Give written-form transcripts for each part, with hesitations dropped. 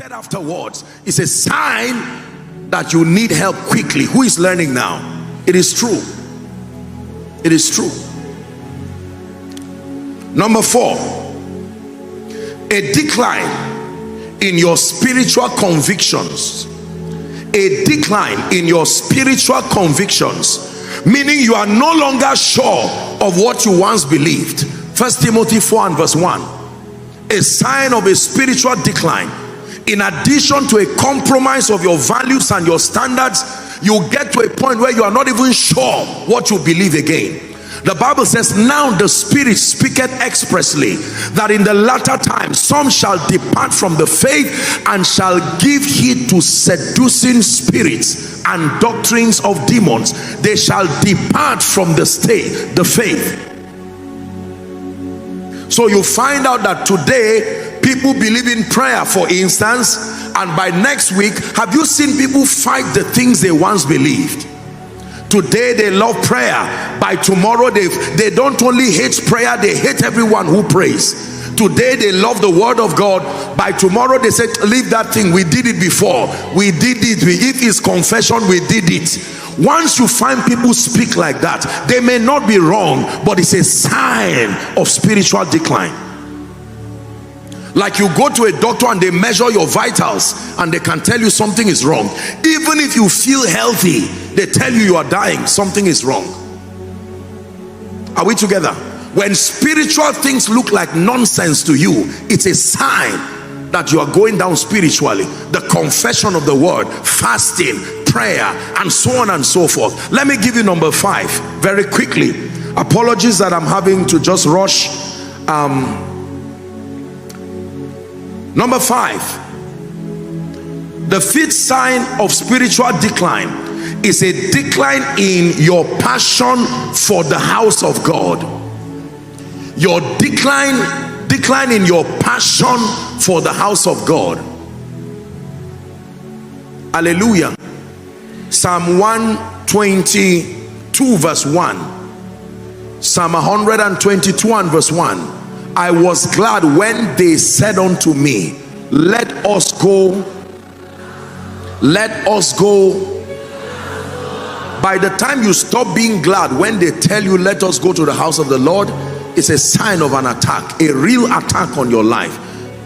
Afterwards, it's a sign that you need help quickly. Who is learning now? It is true. It is true. Number 4, a decline in your spiritual convictions. A decline in your spiritual convictions, meaning you are no longer sure of what you once believed. 1 Timothy 4 and verse 1. A sign of a spiritual decline. In addition to a compromise of your values and your standards, you get to a point where you are not even sure what you believe again. The Bible says, now the Spirit speaketh expressly that in the latter time some shall depart from the faith and shall give heed to seducing spirits and doctrines of demons. They shall depart from the faith. So you find out that today people believe in prayer, for instance, and by next week, have you seen people fight the things they once believed? Today they love prayer, by tomorrow they don't only hate prayer, they hate everyone who prays. Today they love the word of God, by tomorrow they say, leave that thing, we did it before, we did it, if it's confession, we did it. Once you find people speak like that, they may not be wrong, but it's a sign of spiritual decline. Like you go to a doctor and they measure your vitals and they can tell you something is wrong. Even if you feel healthy, they tell you you are dying, something is wrong. Are we together? When spiritual things look like nonsense to you, it's a sign that you are going down spiritually. The confession of the word, fasting, prayer, and so on and so forth. Let me give you number 5 very quickly. Apologies that I'm having to just rush. Number 5, the 5th sign of spiritual decline is a decline in your passion for the house of God. Your decline in your passion for the house of God. Hallelujah. Psalm 122 verse 1. Psalm 122 and verse 1. I was glad when they said unto me, let us go. Let us go. By the time you stop being glad when they tell you let us go to the house of the Lord, it's a sign of an attack, a real attack on your life.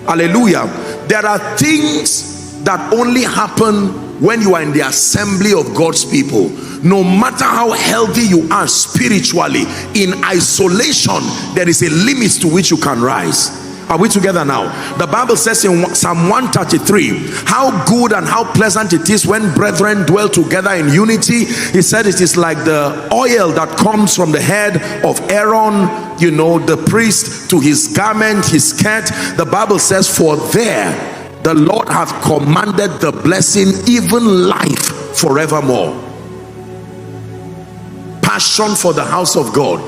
Hallelujah. There are things that only happen when you are in the assembly of God's people. No matter how healthy you are spiritually, in isolation there is a limit to which you can rise. Are we together now? The Bible says in Psalm 133, how good and how pleasant it is when brethren dwell together in unity. He said it is like the oil that comes from the head of Aaron, you know, the priest, to his garment, his skirt. The Bible says, for there the Lord hath commanded the blessing, even life forevermore. Passion for the house of God.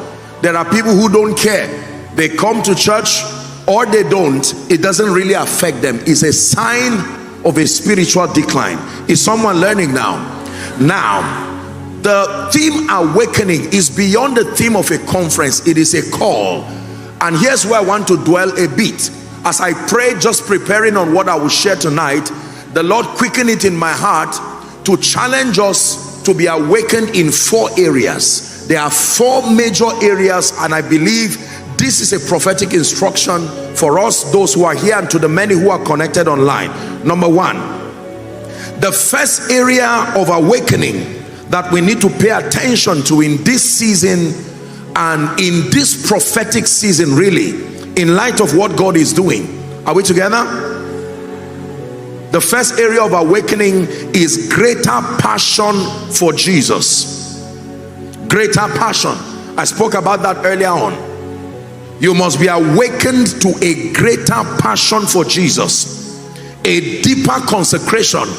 There are people who don't care. They come to church or they don't. It doesn't really affect them. It's a sign of a spiritual decline. Is someone learning now? Now, the theme awakening is beyond the theme of a conference. It is a call. And here's where I want to dwell a bit. As I pray, just preparing on what I will share tonight, the Lord quickened it in my heart to challenge us to be awakened in 4 areas. There are 4 major areas, and I believe this is a prophetic instruction for us, those who are here, and to the many who are connected online. Number 1, the first area of awakening that we need to pay attention to in this season and in this prophetic season, really, in light of what God is doing. Are we together? The first area of awakening is greater passion for Jesus. Greater passion. I spoke about that earlier on. You must be awakened to a greater passion for Jesus. A deeper consecration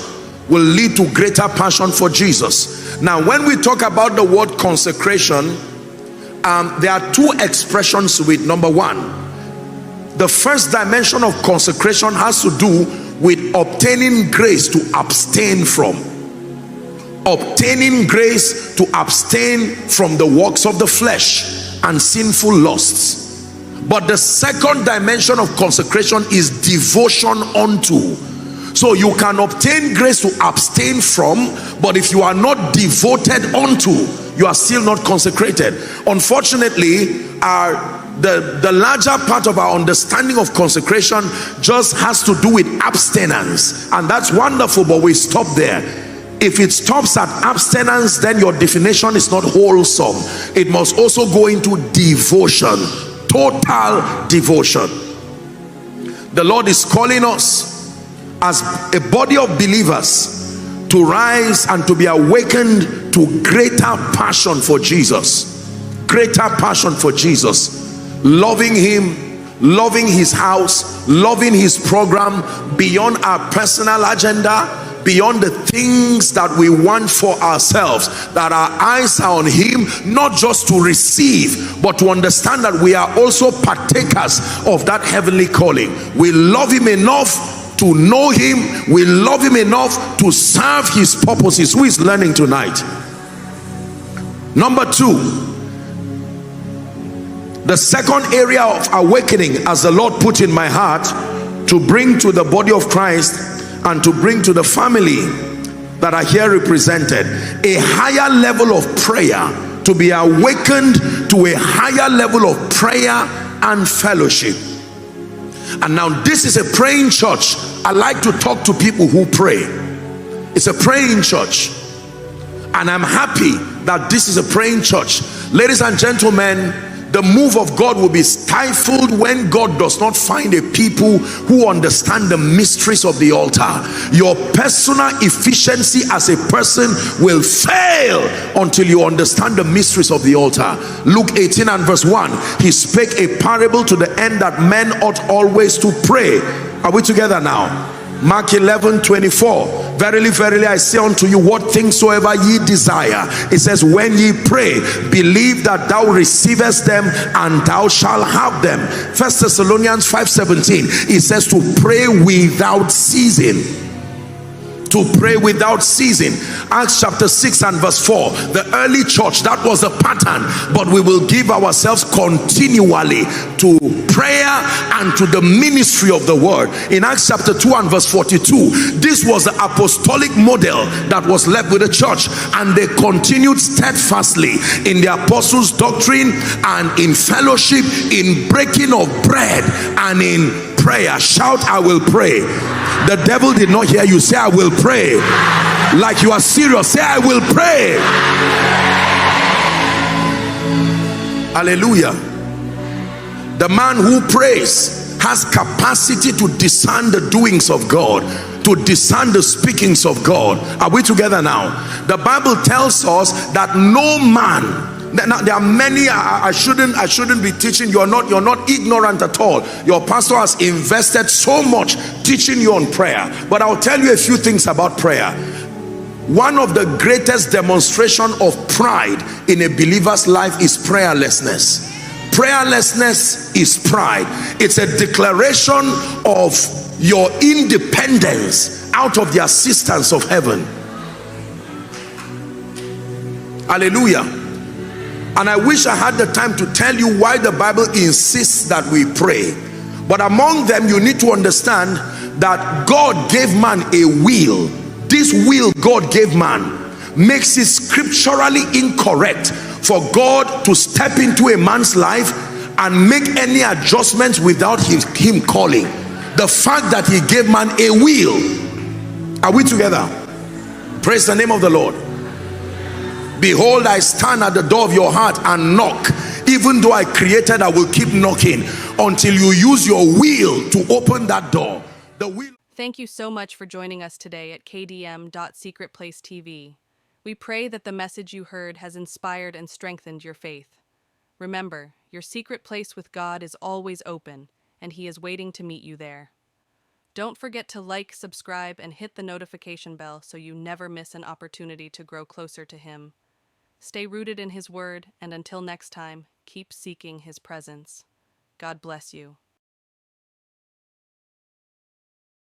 will lead to greater passion for Jesus. Now, when we talk about the word consecration, there are 2 expressions to it. Number 1, the first dimension of consecration has to do with obtaining grace to abstain from. Obtaining grace to abstain from the works of the flesh and sinful lusts. But the second dimension of consecration is devotion unto. So you can obtain grace to abstain from, but if you are not devoted unto, you are still not consecrated. Unfortunately, the larger part of our understanding of consecration just has to do with abstinence, and that's wonderful, but we stop there. If it stops at abstinence, then your definition is not wholesome. It must also go into devotion, total devotion. The Lord is calling us as a body of believers to rise and to be awakened to greater passion for Jesus, greater passion for Jesus, loving him, loving his house, loving his program beyond our personal agenda, beyond the things that we want for ourselves, that our eyes are on him, not just to receive, but to understand that we are also partakers of that heavenly calling. We love him enough to know him, we love him enough to serve his purposes. Who is learning tonight? Number two, the second area of awakening, as the Lord put in my heart to bring to the body of Christ and to bring to the family that are here represented, a higher level of prayer, to be awakened to a higher level of prayer and fellowship. And now this is a praying church. I like to talk to people who pray. It's a praying church, and I'm happy that this is a praying church. Ladies and gentlemen, the move of God will be stifled when God does not find a people who understand the mysteries of the altar. Your personal efficiency as a person will fail until you understand the mysteries of the altar. Luke 18 and verse 1, he spake a parable to the end that men ought always to pray. Are we together now? Mark 11:24, verily, verily, I say unto you, what things soever ye desire, it says, when ye pray, believe that thou receivest them, and thou shalt have them. 1 Thessalonians 5:17, it says to pray without ceasing. To pray without ceasing. Acts chapter 6 and verse 4, the early church, that was the pattern, but we will give ourselves continually to prayer and to the ministry of the word. In Acts chapter 2 and verse 42, this was the apostolic model that was left with the church, and they continued steadfastly in the apostles' doctrine and in fellowship, in breaking of bread and in prayer. Shout, I will pray. The devil did not hear you. Say, I will pray. Like you are serious. Say, I will pray. Hallelujah. The man who prays has capacity to discern the doings of God, to discern the speakings of God. Are we together now? The Bible tells us that no man, now there are many, I shouldn't be teaching. You're not ignorant at all. Your pastor has invested so much teaching you on prayer, but I'll tell you a few things about prayer. One of the greatest demonstration of pride in a believer's life is prayerlessness. Prayerlessness is pride. It's a declaration of your independence out of the assistance of heaven. Hallelujah. And I wish I had the time to tell you why the Bible insists that we pray. But among them, you need to understand that God gave man a will. This will God gave man makes it scripturally incorrect for God to step into a man's life and make any adjustments without him calling. The fact that he gave man a will. Are we together? Praise the name of the Lord. Behold, I stand at the door of your heart and knock. Even though I created, I will keep knocking until you use your will to open that door. The will. Thank you so much for joining us today at KDM.SECRETPLACETV. We pray that the message you heard has inspired and strengthened your faith. Remember, your secret place with God is always open, and He is waiting to meet you there. Don't forget to like, subscribe, and hit the notification bell so you never miss an opportunity to grow closer to Him. Stay rooted in His Word, and until next time, keep seeking His presence. God bless you.